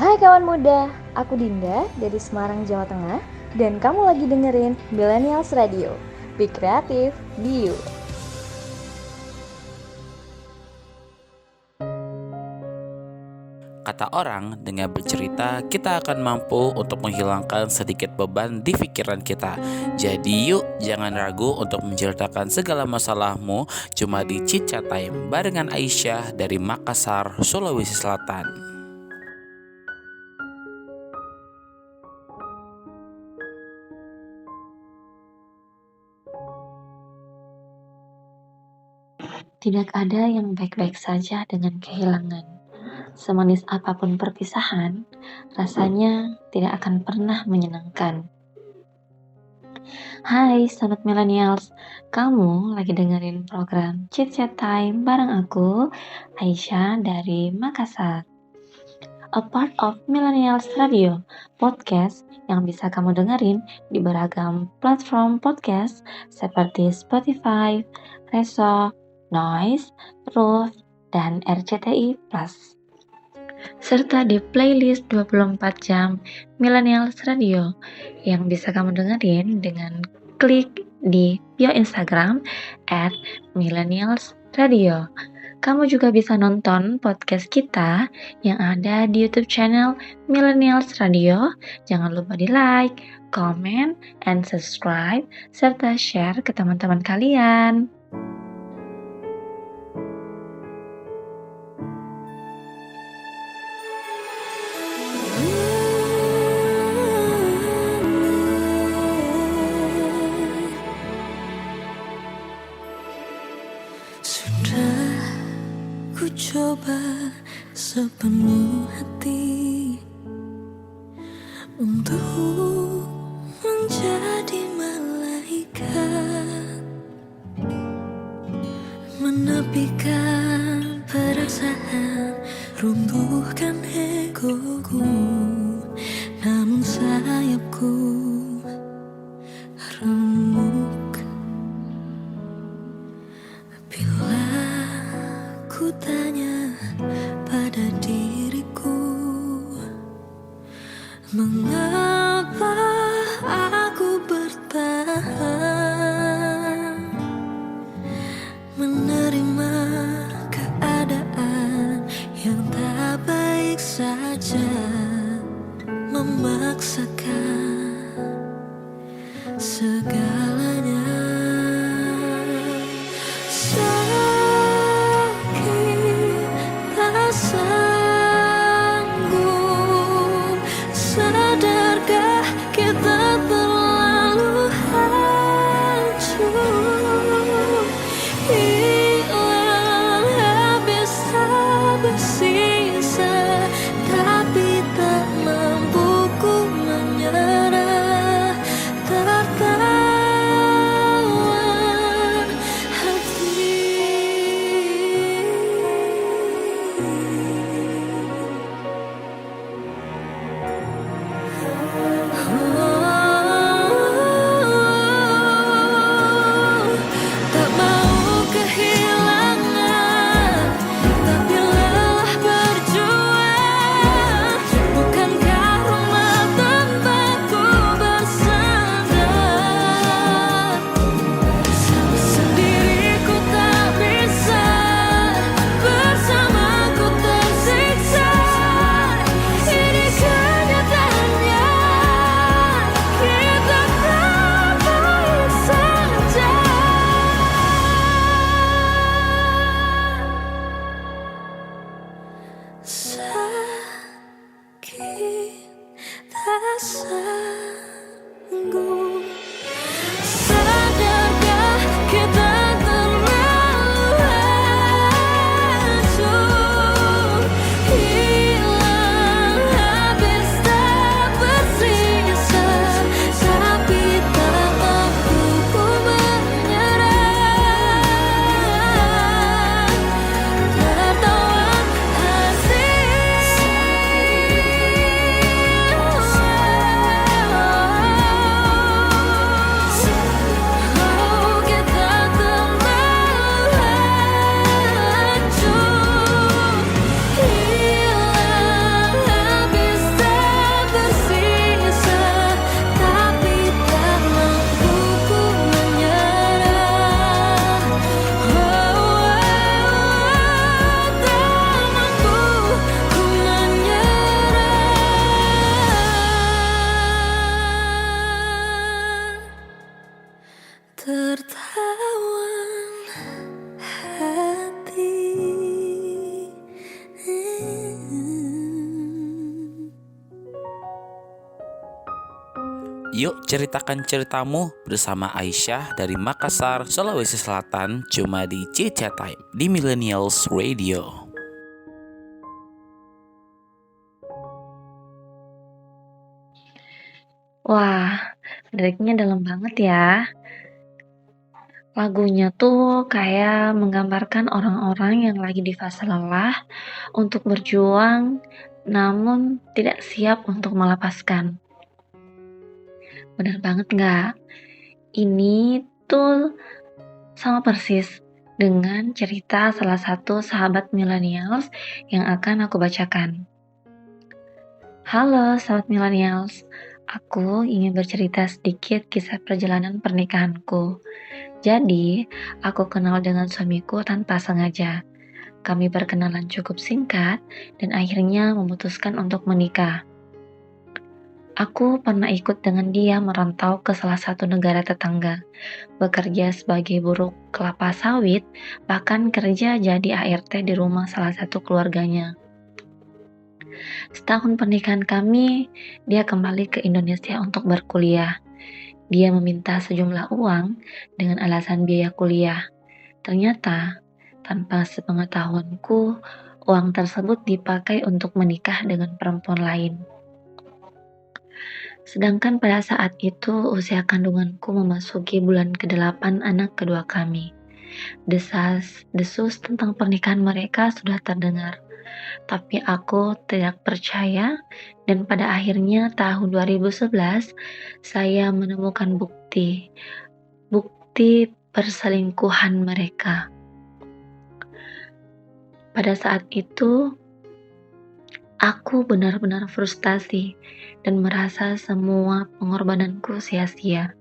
Hai kawan muda, aku Dinda dari Semarang, Jawa Tengah, dan kamu lagi dengerin Millennials Radio. Be kreatif, be you. Kata orang, dengan bercerita kita akan mampu untuk menghilangkan sedikit beban di pikiran kita. Jadi yuk, jangan ragu untuk menceritakan segala masalahmu cuma di Chit Chat Time barengan Aisyah dari Makassar, Sulawesi Selatan. Tidak ada yang baik-baik saja dengan kehilangan. Semanis apapun perpisahan, rasanya tidak akan pernah menyenangkan. Hai Sobat Millennials, kamu lagi dengerin program Chit Chat Time bareng aku, Aisyah dari Makassar. A part of Millennials Radio, podcast yang bisa kamu dengerin di beragam platform podcast seperti Spotify, Reso, Noise, Roof, dan RCTI Plus. Serta di playlist 24 jam Millennials Radio yang bisa kamu dengerin dengan klik di bio Instagram @millennialsradio. Kamu juga bisa nonton podcast kita yang ada di YouTube channel Millennials Radio. Jangan lupa di like, comment, and subscribe, serta share ke teman-teman kalian. Sudah ku coba sepenuh hati untuk menjadi malaikat, menepikan perasaan, runtuhkan egoku, namun sayapku remuk bila ku tanya pada diriku, mengapa aku bertahan menerima keadaan yang tak baik saja, memaksakan segalanya. Sakit tak sanggup, sadarkah kita terlalu hancur, hilang habis tak bersisa, tapi tak mampu ku menyerah, tertarik Yuk ceritakan ceritamu bersama Aisyah dari Makassar, Sulawesi Selatan, cuma di Chit Chat Time di Millennials Radio. Wah, liriknya dalam banget ya. Lagunya tuh kayak menggambarkan orang-orang yang lagi di fase lelah untuk berjuang, namun tidak siap untuk melepaskan. Bener banget nggak? Ini tuh sama persis dengan cerita salah satu sahabat millennials yang akan aku bacakan. Halo sahabat millennials, aku ingin bercerita sedikit kisah perjalanan pernikahanku. Jadi, aku kenal dengan suamiku tanpa sengaja. Kami berkenalan cukup singkat dan akhirnya memutuskan untuk menikah. Aku pernah ikut dengan dia merantau ke salah satu negara tetangga, bekerja sebagai buruh kelapa sawit, bahkan kerja jadi ART di rumah salah satu keluarganya. Setahun pernikahan kami, dia kembali ke Indonesia untuk berkuliah. Dia meminta sejumlah uang dengan alasan biaya kuliah. Ternyata, tanpa sepengetahuanku, uang tersebut dipakai untuk menikah dengan perempuan lain. Sedangkan pada saat itu usia kandunganku memasuki bulan ke-8 anak kedua kami. Desas-desus tentang pernikahan mereka sudah terdengar. Tapi aku tidak percaya dan pada akhirnya tahun 2011 saya menemukan bukti perselingkuhan mereka. Pada saat itu aku benar-benar frustasi dan merasa semua pengorbananku sia-sia.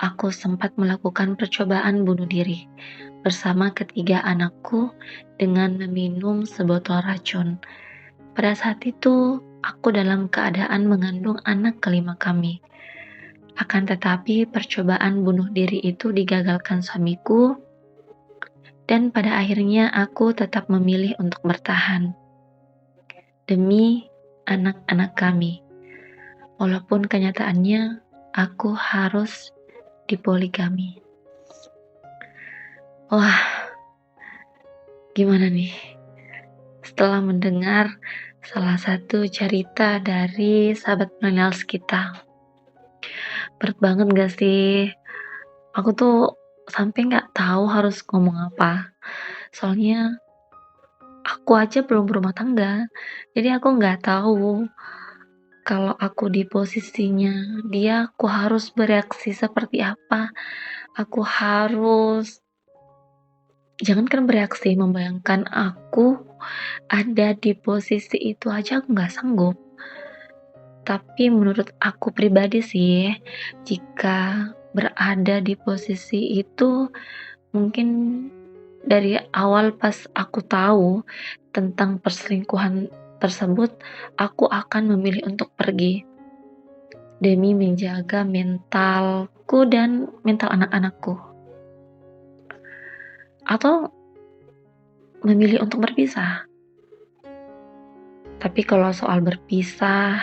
Aku sempat melakukan percobaan bunuh diri bersama ketiga anakku dengan meminum sebotol racun. Pada saat itu, aku dalam keadaan mengandung anak kelima kami. Akan tetapi, percobaan bunuh diri itu digagalkan suamiku, dan pada akhirnya aku tetap memilih untuk bertahan demi anak-anak kami. Walaupun kenyataannya aku harus dipoligami. Wah, gimana nih? Setelah mendengar salah satu cerita dari sahabat millennials kita. Berat banget gak sih? Aku tuh sampai gak tahu harus ngomong apa. Soalnya aku aja belum berumah tangga. Jadi aku gak tahu kalau aku di posisinya dia, aku harus bereaksi seperti apa. Aku harus jangankan bereaksi, membayangkan aku ada di posisi itu aja aku gak sanggup. Tapi menurut aku pribadi sih, jika berada di posisi itu, mungkin dari awal pas aku tahu tentang perselingkuhan tersebut, aku akan memilih untuk pergi demi menjaga mentalku dan mental anak-anakku. Atau memilih untuk berpisah. Tapi kalau soal berpisah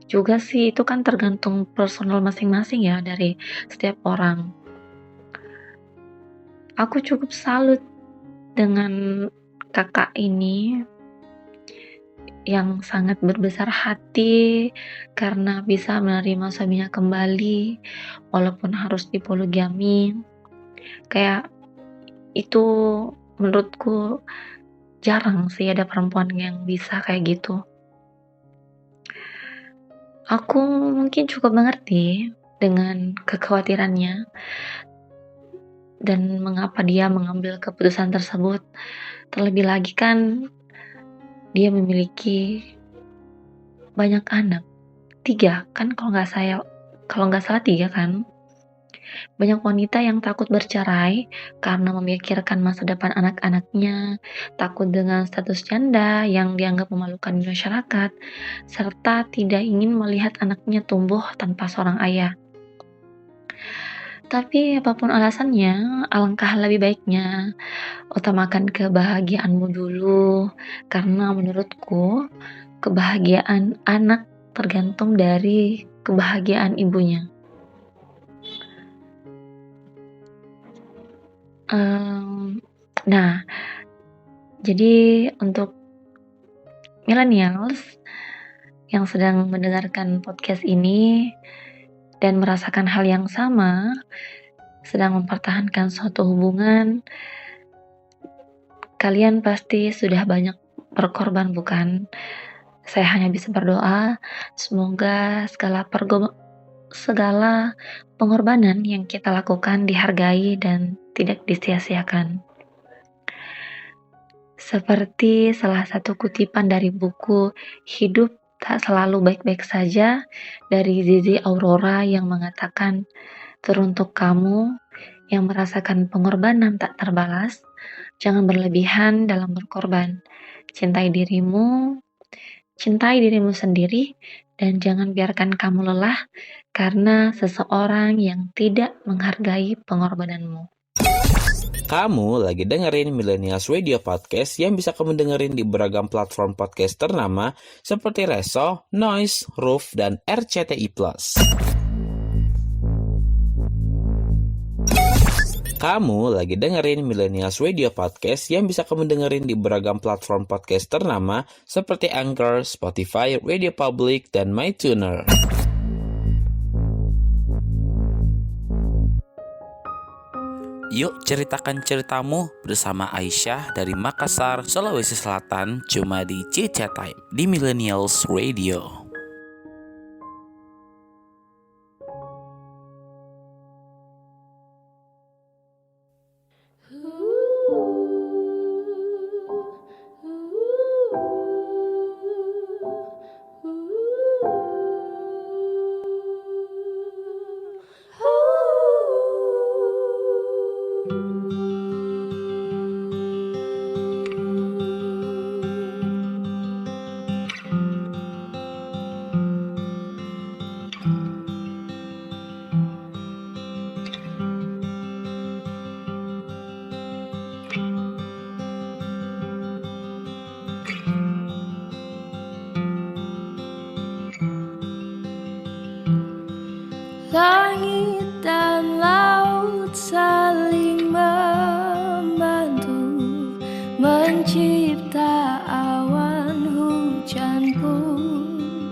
juga sih itu kan tergantung personal masing-masing ya dari setiap orang. Aku cukup salut dengan kakak ini yang sangat berbesar hati karena bisa menerima suaminya kembali walaupun harus dipoligami. Kayak itu menurutku jarang sih ada perempuan yang bisa kayak gitu. Aku mungkin cukup mengerti dengan kekhawatirannya dan mengapa dia mengambil keputusan tersebut. Terlebih lagi kan dia memiliki banyak anak, 3 kan kalau nggak salah 3 kan. Banyak wanita yang takut bercerai karena memikirkan masa depan anak-anaknya, takut dengan status janda yang dianggap memalukan di masyarakat, serta tidak ingin melihat anaknya tumbuh tanpa seorang ayah. Tapi apapun alasannya, alangkah lebih baiknya utamakan kebahagiaanmu dulu, karena menurutku kebahagiaan anak tergantung dari kebahagiaan ibunya. Nah, jadi untuk millennials yang sedang mendengarkan podcast ini dan merasakan hal yang sama, sedang mempertahankan suatu hubungan, kalian pasti sudah banyak berkorban, bukan? Saya hanya bisa berdoa, semoga segala pengorbanan yang kita lakukan dihargai dan tidak disia-siakan. Seperti salah satu kutipan dari buku Hidup Tak Selalu Baik-Baik Saja dari Zizi Aurora yang mengatakan, teruntuk kamu yang merasakan pengorbanan tak terbalas, jangan berlebihan dalam berkorban. Cintai dirimu sendiri, dan jangan biarkan kamu lelah karena seseorang yang tidak menghargai pengorbananmu. Kamu lagi dengerin Millennials Radio Podcast yang bisa kamu dengerin di beragam platform podcast ternama seperti Reso, Noise, Roof, dan RCTI+. Kamu lagi dengerin Millennials Radio Podcast yang bisa kamu dengerin di beragam platform podcast ternama seperti Anchor, Spotify, Radio Public, dan MyTuner. Yuk ceritakan ceritamu bersama Aisyah dari Makassar, Sulawesi Selatan, cuma di Cica Time di Millennials Radio. Langit dan laut saling membantu mencipta awan hujan pun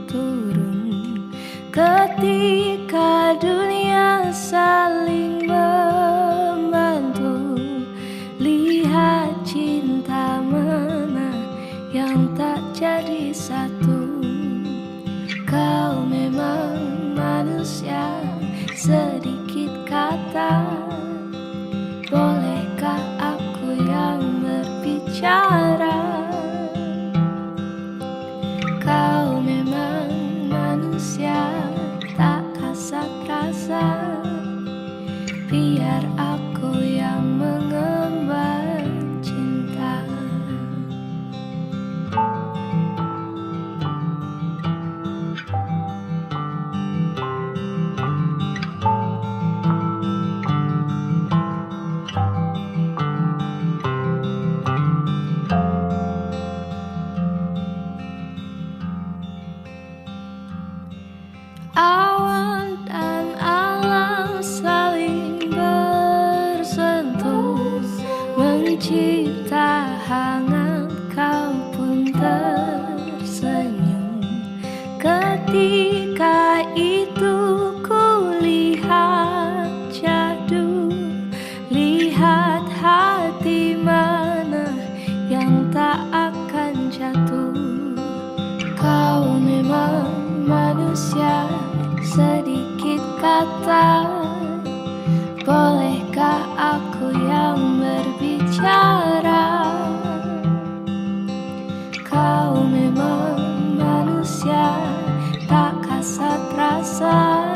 turun. Ketika dunia saling membantu, lihat cinta mana yang tak jadi satu. Kau memang manusia, sedikit kata, bolehkah aku yang berbicara? Kau memang manusia, tak kasat rasa, biar aku yang mengemban cinta. Awan dan alam saling bersentuh, mencipta hangat, kau pun tersenyum. Ketika itu kulihat jadu, lihat hati mana yang tak akan jatuh. Kau memang manusia, sedikit kata, bolehkah aku yang berbicara? Kau memang manusia, tak kasat rasa,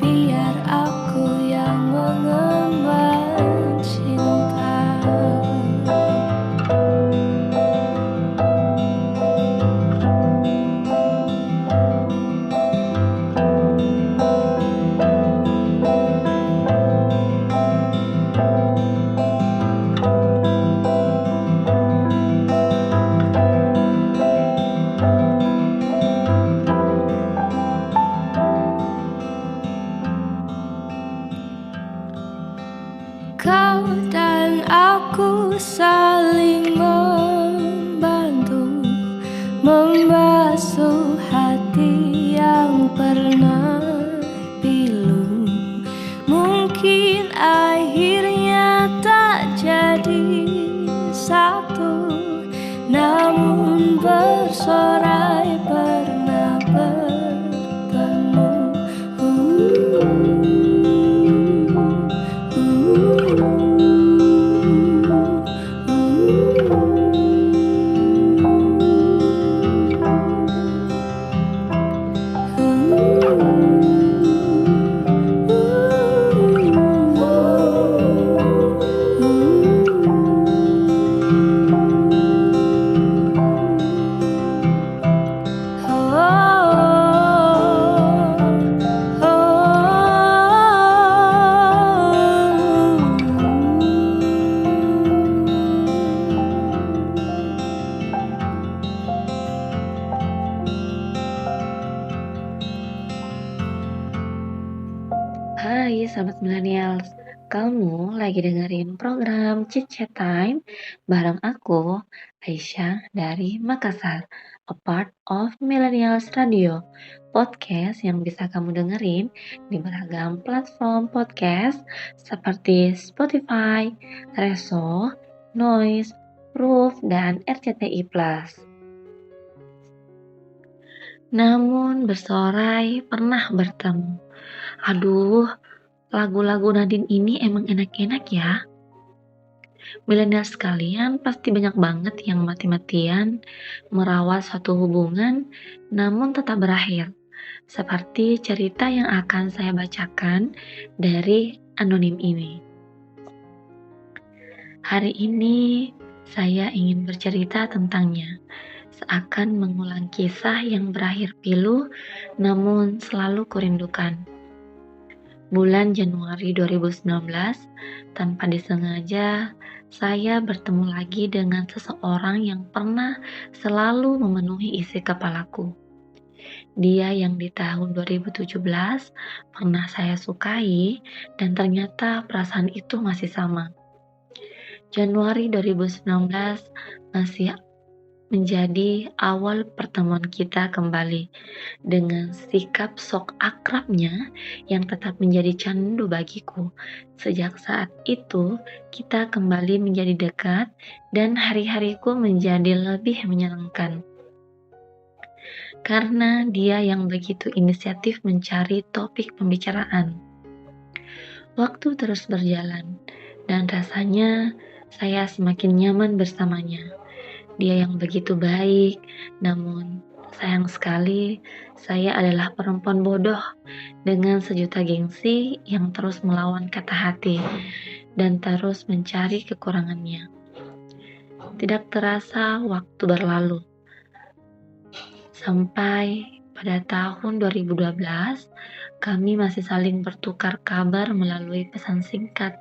biar aku yang mengemban cinta. membasuh hati yang pernah pilu. Mungkin akhirnya tak jadi satu, namun bersorai pernah bertemu. Hai Sahabat Millennials, kamu lagi dengerin program Chit Chat Time bareng aku, Aisyah dari Makassar, a part of Millennials Radio, podcast yang bisa kamu dengerin di beragam platform podcast seperti Spotify, Reso, Noise, Roof, dan RCTI+. Namun bersorai pernah bertemu. Aduh, lagu-lagu Nadine ini emang enak-enak ya. Milenial sekalian pasti banyak banget yang mati-matian merawat suatu hubungan namun tetap berakhir. Seperti cerita yang akan saya bacakan dari anonim ini. Hari ini saya ingin bercerita tentangnya. Seakan mengulang kisah yang berakhir pilu namun selalu kurindukan. Bulan Januari 2019, tanpa disengaja, saya bertemu lagi dengan seseorang yang pernah selalu memenuhi isi kepalaku. Dia yang di tahun 2017 pernah saya sukai dan ternyata perasaan itu masih sama. Januari 2019 masih menjadi awal pertemuan kita kembali dengan sikap sok akrabnya yang tetap menjadi candu bagiku. Sejak saat itu kita kembali menjadi dekat dan hari-hariku menjadi lebih menyenangkan karena dia yang begitu inisiatif mencari topik pembicaraan. Waktu terus berjalan dan rasanya saya semakin nyaman bersamanya. Dia yang begitu baik, namun sayang sekali saya adalah perempuan bodoh dengan sejuta gengsi yang terus melawan kata hati dan terus mencari kekurangannya. Tidak terasa waktu berlalu. Sampai pada tahun 2012, kami masih saling bertukar kabar melalui pesan singkat,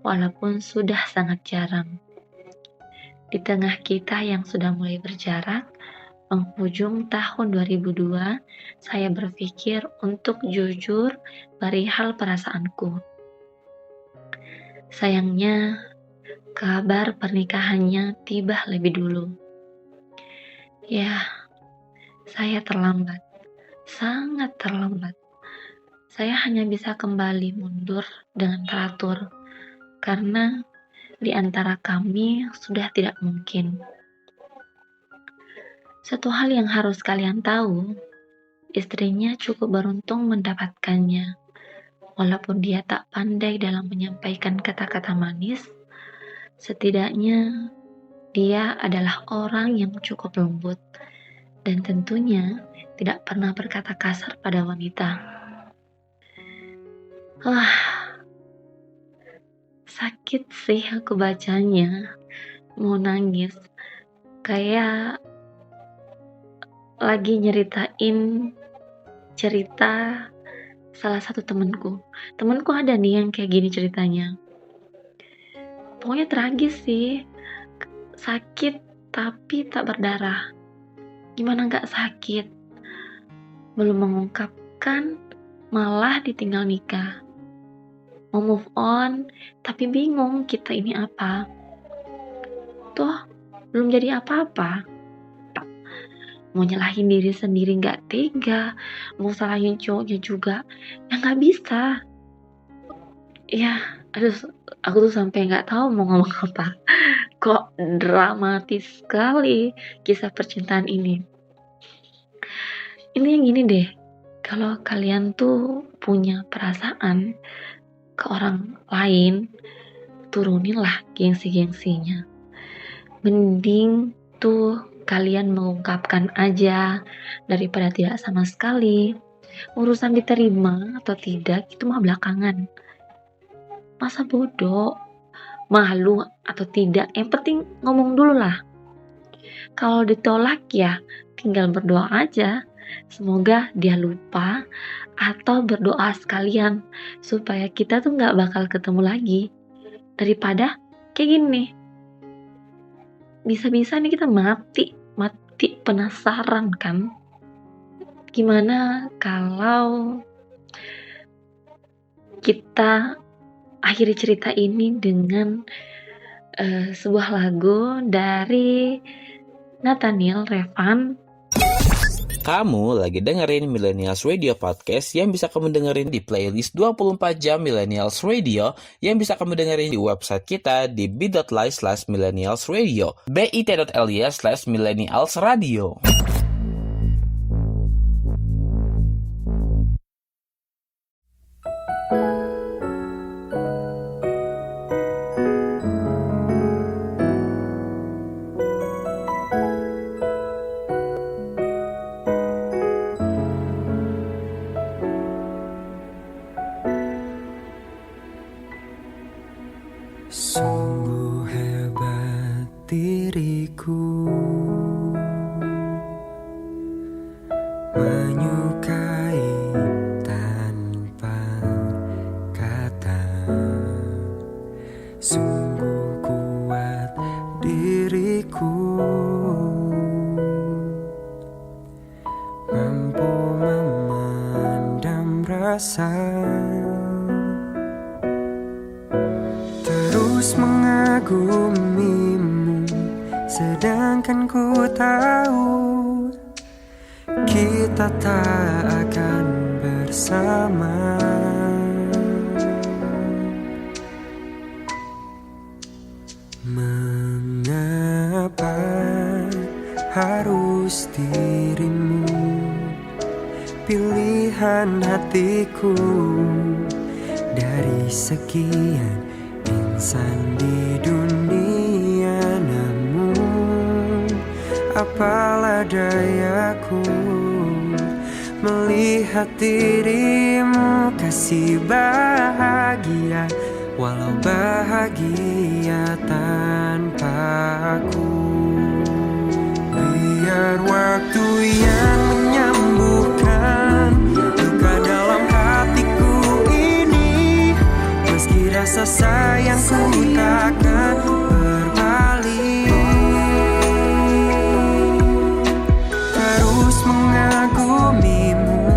walaupun sudah sangat jarang. Di tengah kita yang sudah mulai berjarak, penghujung tahun 2002, saya berpikir untuk jujur perihal perasaanku. Sayangnya, kabar pernikahannya tiba lebih dulu. Ya, saya terlambat, sangat terlambat. Saya hanya bisa kembali mundur dengan teratur, karena di antara kami sudah tidak mungkin. Satu hal yang harus kalian tahu, istrinya cukup beruntung mendapatkannya. Walaupun dia tak pandai dalam menyampaikan kata-kata manis, setidaknya dia adalah orang yang cukup lembut dan tentunya tidak pernah berkata kasar pada wanita. Sakit sih aku bacanya, mau nangis. Kayak lagi nyeritain cerita salah satu temanku. Temanku ada nih yang kayak gini ceritanya. Pokoknya tragis sih. Sakit tapi tak berdarah. Gimana gak sakit? Belum mengungkapkan, malah ditinggal nikah. Mau move on, tapi bingung kita ini apa. Toh, belum jadi apa-apa. mau nyalahin diri sendiri nggak tega, mau salahin cowoknya juga, ya nggak bisa. Ya, aduh, aku tuh sampai nggak tahu mau ngomong apa. Kok dramatis sekali kisah percintaan ini. Ini yang gini deh, kalau kalian tuh punya perasaan ke orang lain, turuninlah gengsi-gengsinya. Mending tuh kalian mengungkapkan aja daripada tidak sama sekali. Urusan diterima atau tidak itu mah belakangan. Masa bodoh, malu atau tidak, yang penting ngomong dulu lah. Kalau ditolak ya tinggal berdoa aja, semoga dia lupa, atau berdoa sekalian supaya kita tuh gak bakal ketemu lagi. Daripada kayak gini, bisa-bisa nih kita mati penasaran kan. Gimana kalau kita akhiri cerita ini dengan sebuah lagu dari Nathaniel Revan. Kamu lagi dengerin Millennials Radio Podcast yang bisa kamu dengerin di playlist 24 jam Millennials Radio yang bisa kamu dengerin di website kita di bit.ly/millennialsradio bit.ly/millennialsradio. Sungguh hebat diriku menyukai tanpa kata. Sungguh kuat diriku mampu memendam rasa, terus mengagumimu, sedangkan ku tahu kita tak akan bersama. Mengapa harus dirimu, pilihan hatiku dari sekian insan di dunia? Namun apalah dayaku melihat dirimu kasih bahagia, walau bahagia tanpa aku. Biar waktu yang menyembuhkan luka dalam hatiku ini, meski rasa sayangku takkan berbalik. Terus mengagumimu,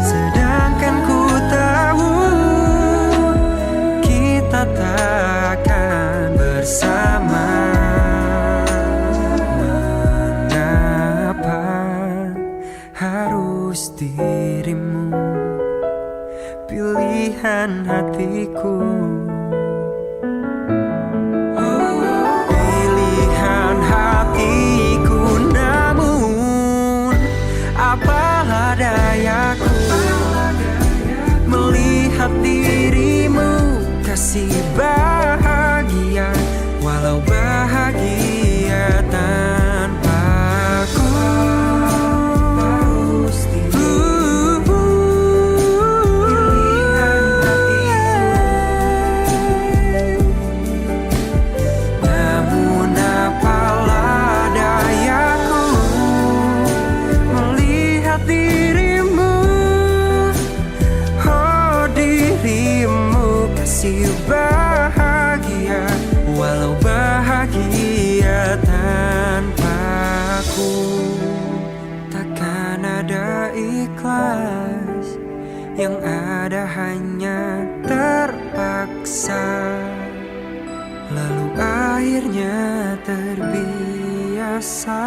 sedangkan ku tahu kita tak akan bersama. Mengapa harus dirimu, pilihan hatiku? Pilihan hatiku, namun apalah dayaku melihat dirimu kasih bahagia, walau bahagia tanpa aku. Namun apalah dayaku melihat dirimu, oh dirimu kasih bahagia, walau bahagia tanpa aku. Takkan ada ikhlas, yang ada hanya terpaksa, lalu akhirnya terbiasa.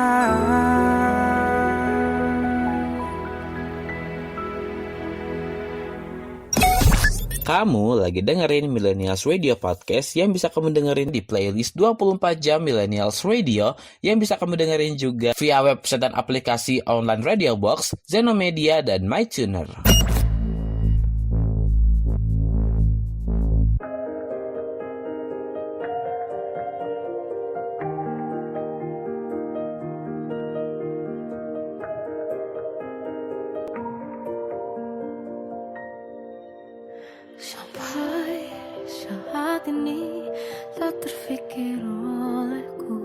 Kamu lagi dengerin Millennials Radio Podcast yang bisa kamu dengerin di playlist 24 jam Millennials Radio yang bisa kamu dengerin juga via website dan aplikasi online Radio Box, Zenomedia, dan MyTuner. Sampai saat ini tak terfikir olehku,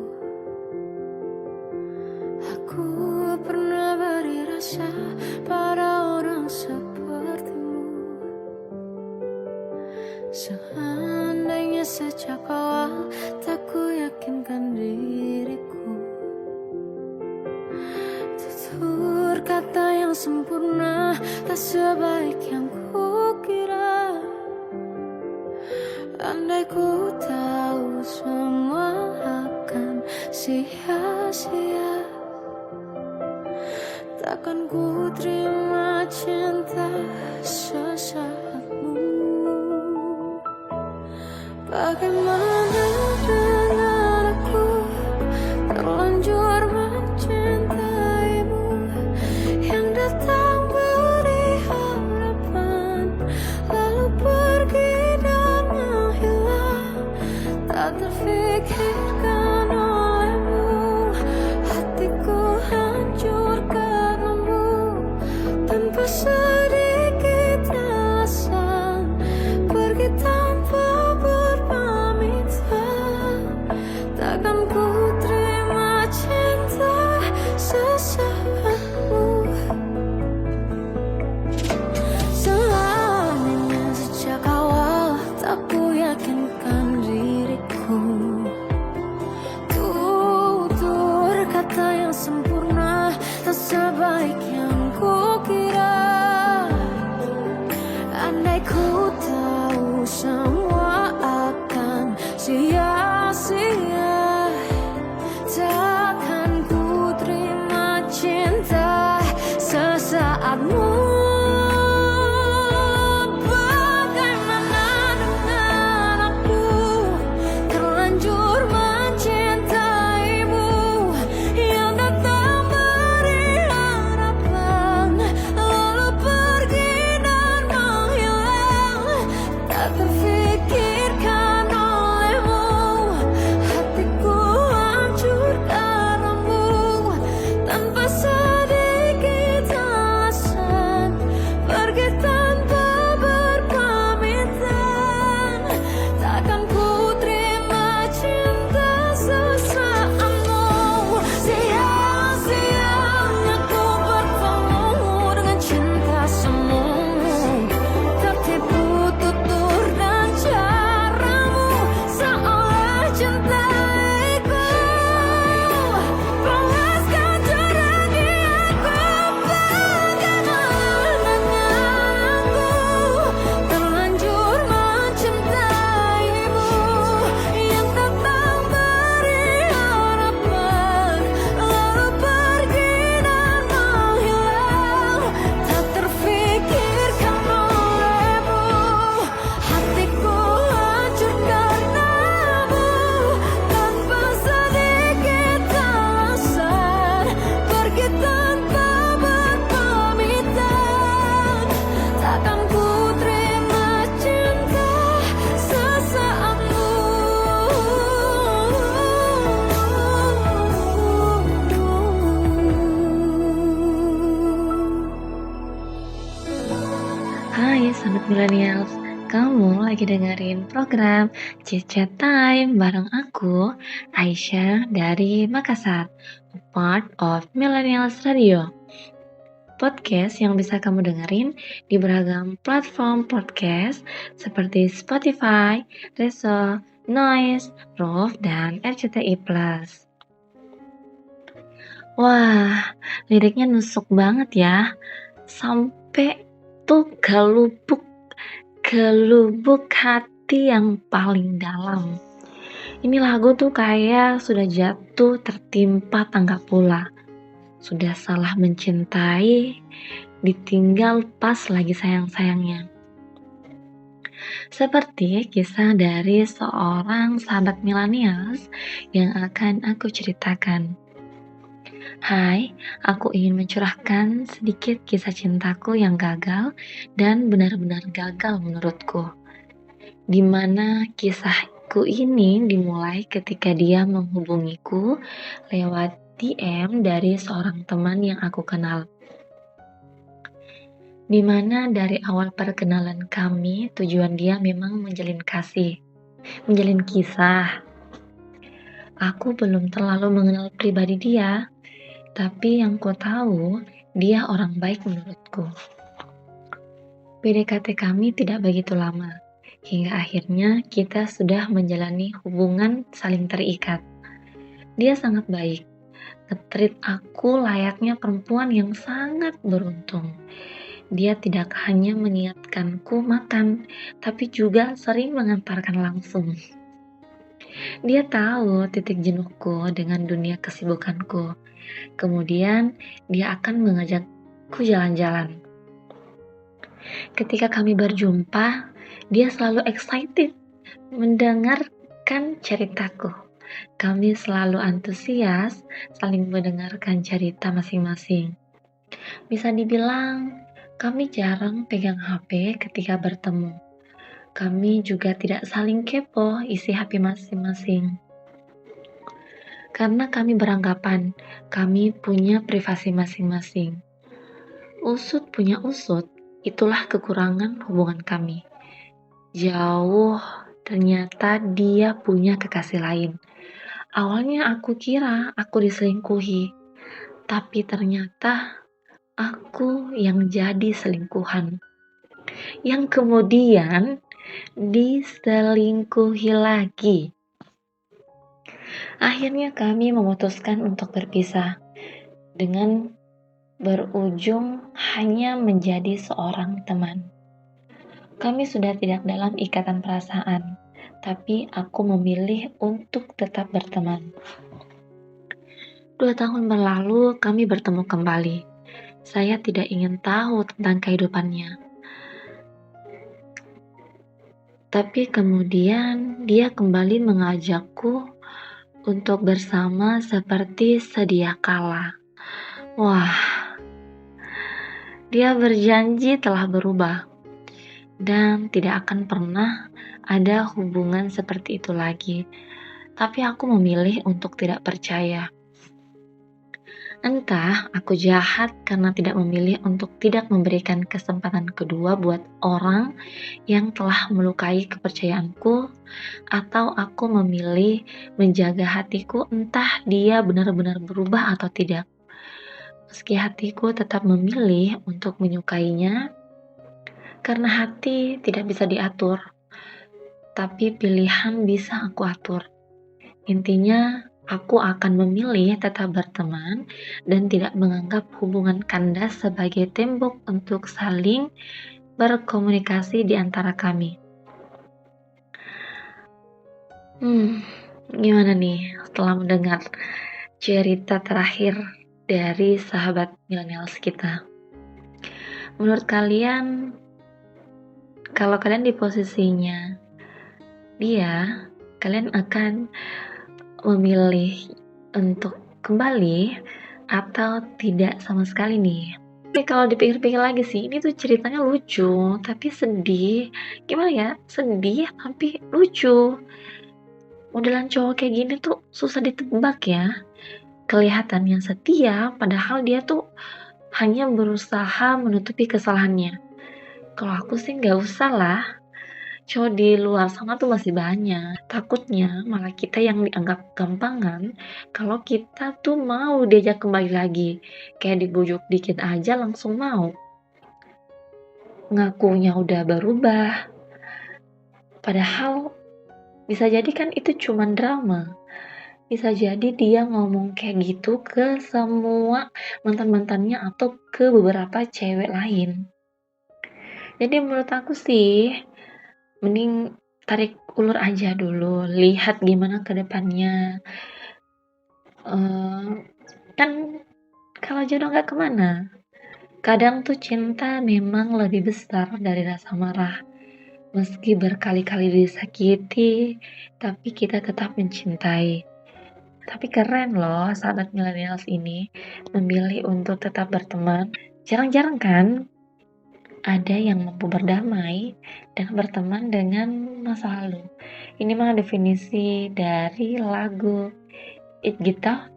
aku pernah beri rasa pada orang sepertimu. Seandainya sejak awal tak ku yakinkan diriku, tutur kata yang sempurna tak sebaik yang kukira. Andai ku tahu semua akan sia-sia, takkan ku terima cinta sesaatmu. Bagaimana dengan aku terlanjur mencintaimu, yang datang beri harapan lalu pergi dan menghilang, tak terfikirkan olehmu. Hatiku hancur karenamu, tanpa sedikit alasan, pergi tanpa berpamitan. Takkan ku terima cinta sesaatmu. Seandainya sejak awal tak ku yakinkan diriku, tutur kata yang sempurna tak sebaik yang kukira. Andai ku tahu semua akan sia-sia, takkan ku terima cinta sesaatmu. Bagaimana dengan aku terlanjur mencintaimu, yang datang beri harapan lalu pergi dan menghilang, tak terfikirkan olehmu. Hatiku hancur karenamu, tanpa sedikit alasan, pergi tanpa berpamitan. Takkan ku terima cinta sesaatmu. Sia-sianya ku bertemu dengan cinta semu, tertipu tutur dan caramu, seolah cintaiku panaskan teranggi aku. Bagaimana dengan aku terlanjur mencintaimu, yang datang beri harapan lalu pergi dan menghilang, tak terfikirkan olehmu. Hatiku hancur karenamu, tanpa sedikit alasan, pergi tanpa berpamitan. Takkan ku terima cinta sesaatmu. Hai Sobat Millennials, kamu lagi dengerin program Chit Chat Time bareng aku, Aisyah dari Makassar, a part of Millennials Radio. Podcast yang bisa kamu dengerin di beragam platform podcast seperti Spotify, Reso, Noise, Roof, dan RCTI+. Wah, liriknya nusuk banget ya, sampai tuh ke lubuk hati yang paling dalam. Ini lagu tuh kayak sudah jatuh tertimpa tangga pula, sudah salah mencintai, ditinggal pas lagi sayang-sayangnya. Seperti kisah dari seorang sahabat millennials yang akan aku ceritakan. Hai, aku ingin mencurahkan sedikit kisah cintaku yang gagal dan benar-benar gagal menurutku. Di mana kisahku ini dimulai ketika dia menghubungiku lewat DM dari seorang teman yang aku kenal. Di mana dari awal perkenalan kami, tujuan dia memang menjalin kisah. Aku belum terlalu mengenal pribadi dia, tapi yang ku tahu, dia orang baik menurutku. PDKT kami tidak begitu lama, hingga akhirnya kita sudah menjalani hubungan saling terikat. Dia sangat baik, nge-treat aku layaknya perempuan yang sangat beruntung. Dia tidak hanya mengingatkanku makan, tapi juga sering mengantarkan langsung. Dia tahu titik jenuhku dengan dunia kesibukanku. Kemudian dia akan mengajakku jalan-jalan. Ketika kami berjumpa, dia selalu excited mendengarkan ceritaku. Kami selalu antusias saling mendengarkan cerita masing-masing. Bisa dibilang, kami jarang pegang HP ketika bertemu. Kami juga tidak saling kepo isi HP masing-masing. Karena kami beranggapan kami punya privasi masing-masing. Usut punya usut, itulah kekurangan hubungan kami. Jauh, ternyata dia punya kekasih lain. Awalnya aku kira aku diselingkuhi, tapi ternyata aku yang jadi selingkuhan. Yang kemudian diselingkuhi lagi. Akhirnya kami memutuskan untuk berpisah dengan berujung hanya menjadi seorang teman. Kami sudah tidak dalam ikatan perasaan, tapi aku memilih untuk tetap berteman. 2 tahun berlalu kami bertemu kembali. Saya tidak ingin tahu tentang kehidupannya. Tapi kemudian dia kembali mengajakku untuk bersama seperti sedia kala. Wah, dia berjanji telah berubah dan tidak akan pernah ada hubungan seperti itu lagi. Tapi aku memilih untuk tidak percaya. Entah aku jahat karena tidak memilih untuk tidak memberikan kesempatan kedua buat orang yang telah melukai kepercayaanku, atau aku memilih menjaga hatiku entah dia benar-benar berubah atau tidak. Meski hatiku tetap memilih untuk menyukainya, karena hati tidak bisa diatur, tapi pilihan bisa aku atur. Intinya, aku akan memilih tetap berteman dan tidak menganggap hubungan kandas sebagai tembok untuk saling berkomunikasi di antara kami. Gimana nih setelah mendengar cerita terakhir dari sahabat millennials kita? Menurut kalian, kalau kalian di posisinya dia, kalian akan memilih untuk kembali atau tidak sama sekali nih? Tapi kalau dipikir-pikir lagi sih, ini tuh ceritanya lucu tapi sedih. Gimana ya? Sedih tapi lucu. Modelan cowok kayak gini tuh susah ditebak ya. Kelihatannya setia padahal dia tuh hanya berusaha menutupi kesalahannya. Kalau aku sih nggak usah lah. Cowok di luar sana tuh masih banyak. Takutnya malah kita yang dianggap gampangan kalau kita tuh mau diajak kembali lagi. Kayak dibujuk dikit aja langsung mau. Ngakunya udah berubah. Padahal bisa jadi kan itu cuma drama. Bisa jadi dia ngomong kayak gitu ke semua mantan-mantannya atau ke beberapa cewek lain. Jadi menurut aku sih mending tarik ulur aja dulu, lihat gimana ke depannya. Kan kalau jodoh gak kemana. Kadang tuh cinta memang lebih besar dari rasa marah. Meski berkali-kali disakiti, tapi kita tetap mencintai. Tapi keren loh sahabat millennials ini memilih untuk tetap berteman. Jarang-jarang kan ada yang mampu berdamai dan berteman dengan masa lalu. Ini mah definisi dari lagu It Gita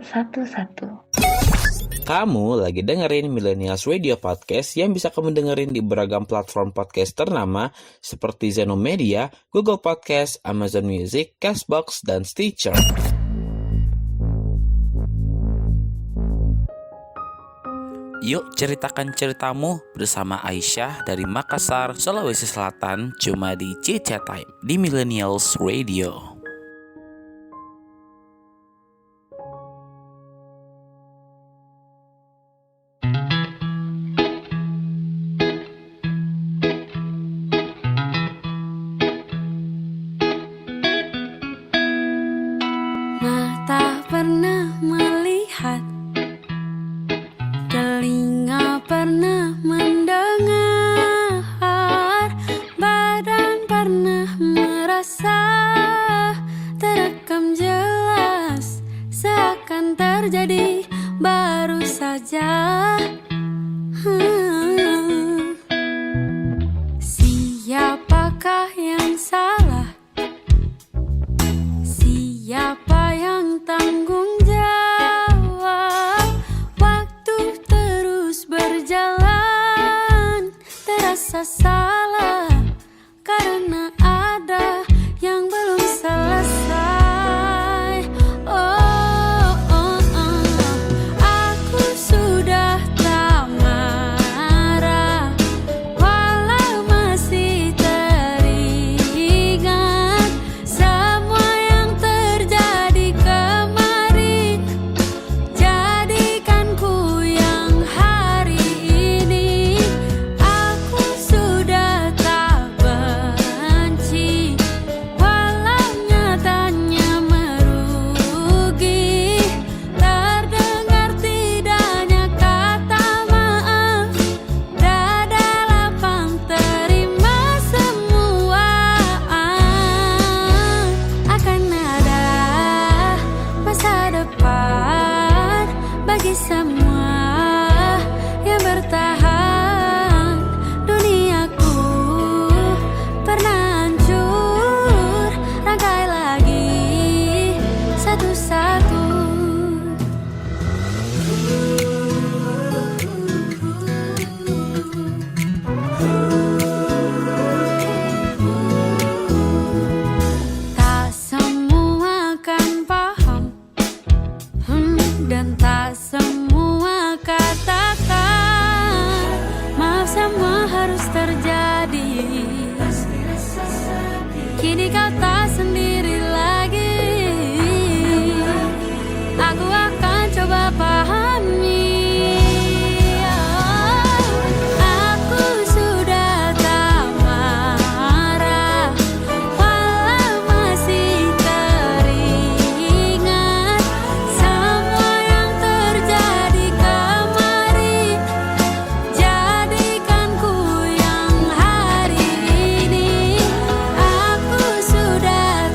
11. Kamu lagi dengerin Millennials Radio Podcast yang bisa kamu dengerin di beragam platform podcast ternama seperti Zeno Media, Google Podcast, Amazon Music, Castbox, dan Stitcher. Yuk ceritakan ceritamu bersama Aisyah dari Makassar, Sulawesi Selatan, cuma di Cica Time di Millennials Radio. Mata pernah melihat, telinga pernah mendengar, badan pernah merasa, terekam jelas, seakan terjadi baru saja. Siapakah yang salah? Siapa yang tanggung jawab? Waktu terus berjalan, terasa salah karena ada yang belum selesai. Aku sudah tak marah, walau masih teringat semua yang terjadi kemarin. Jadikan ku yang hari ini. Aku sudah tak benci, walau nyatanya merugi. Terdengar tidaknya kata maaf, dada lapang terima semua. Akan ada masa depan bagi semua yang bertahan. Duniaku pernah hancur, rangkai lagi satu-satu. Tak semua kan paham, dan tak semua katakan maaf, semua harus terjadi. Kini kau tak sendiri lagi. Aku akan coba pahami. Aku sudah tak marah, walau masih teringat semua yang terjadi kemarin. Jadikan ku yang hari ini. Aku sudah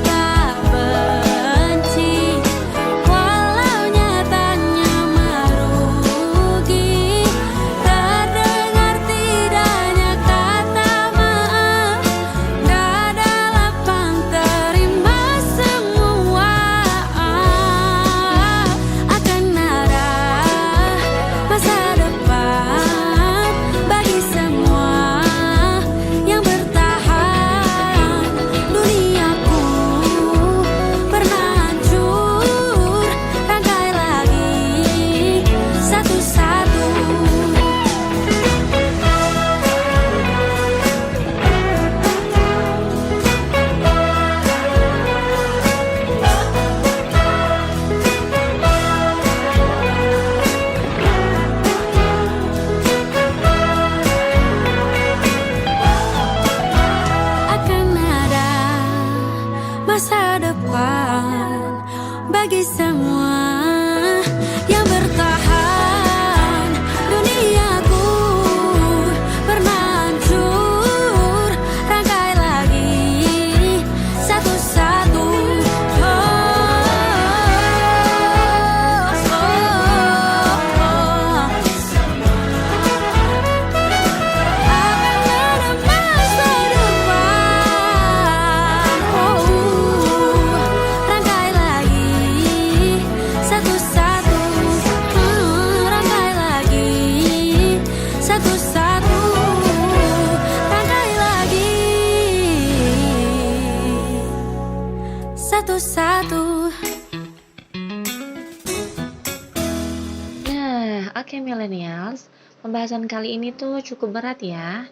Oke millennials, pembahasan kali ini tuh cukup berat ya.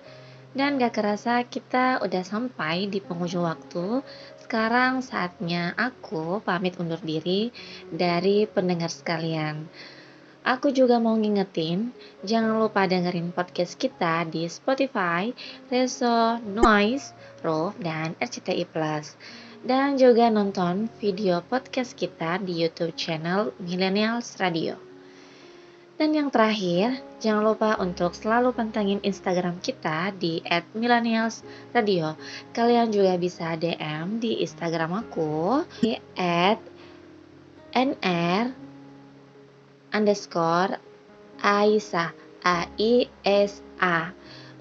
Dan gak kerasa kita udah sampai di penghujung waktu. Sekarang saatnya aku pamit undur diri dari pendengar sekalian. Aku juga mau ngingetin, jangan lupa dengerin podcast kita di Spotify, Reso, Noise, Roof, dan RCTI Plus. Dan juga nonton video podcast kita di YouTube channel Millennials Radio. Dan yang terakhir, jangan lupa untuk selalu pantengin Instagram kita di @millennialsradio. Kalian juga bisa DM di Instagram aku di @nr_Aisyah AISA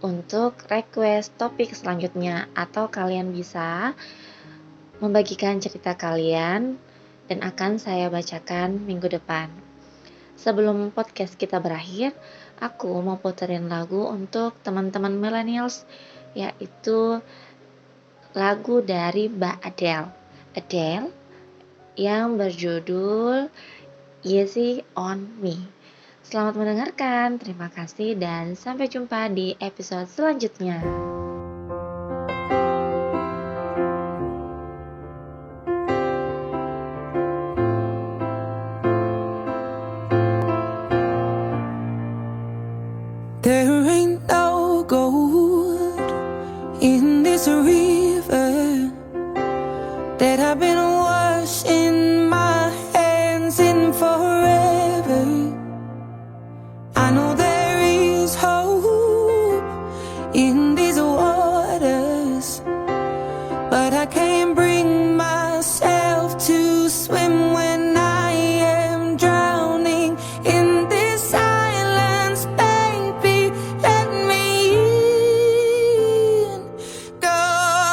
untuk request topik selanjutnya, atau kalian bisa membagikan cerita kalian dan akan saya bacakan minggu depan. Sebelum podcast kita berakhir, aku mau puterin lagu untuk teman-teman millennials, yaitu lagu dari Mbak Adele yang berjudul Easy on Me. Selamat mendengarkan, terima kasih dan sampai jumpa di episode selanjutnya. There ain't no gold in this river that I've been washing my hands in forever. I know there is hope in these waters, but I can't bring myself to swim when I am drowning in this silence. Baby, let me in. God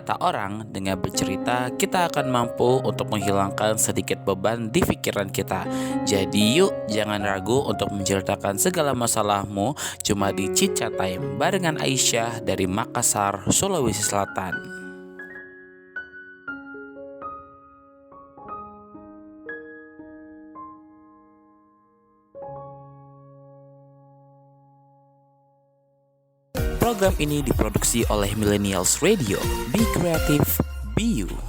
Kata orang, dengan bercerita kita akan mampu untuk menghilangkan sedikit beban di pikiran kita. Jadi yuk, jangan ragu untuk menceritakan segala masalahmu cuma di Chit Chat Time barengan Aisyah dari Makassar, Sulawesi Selatan. Program ini diproduksi oleh Millennials Radio. Be creative, be you.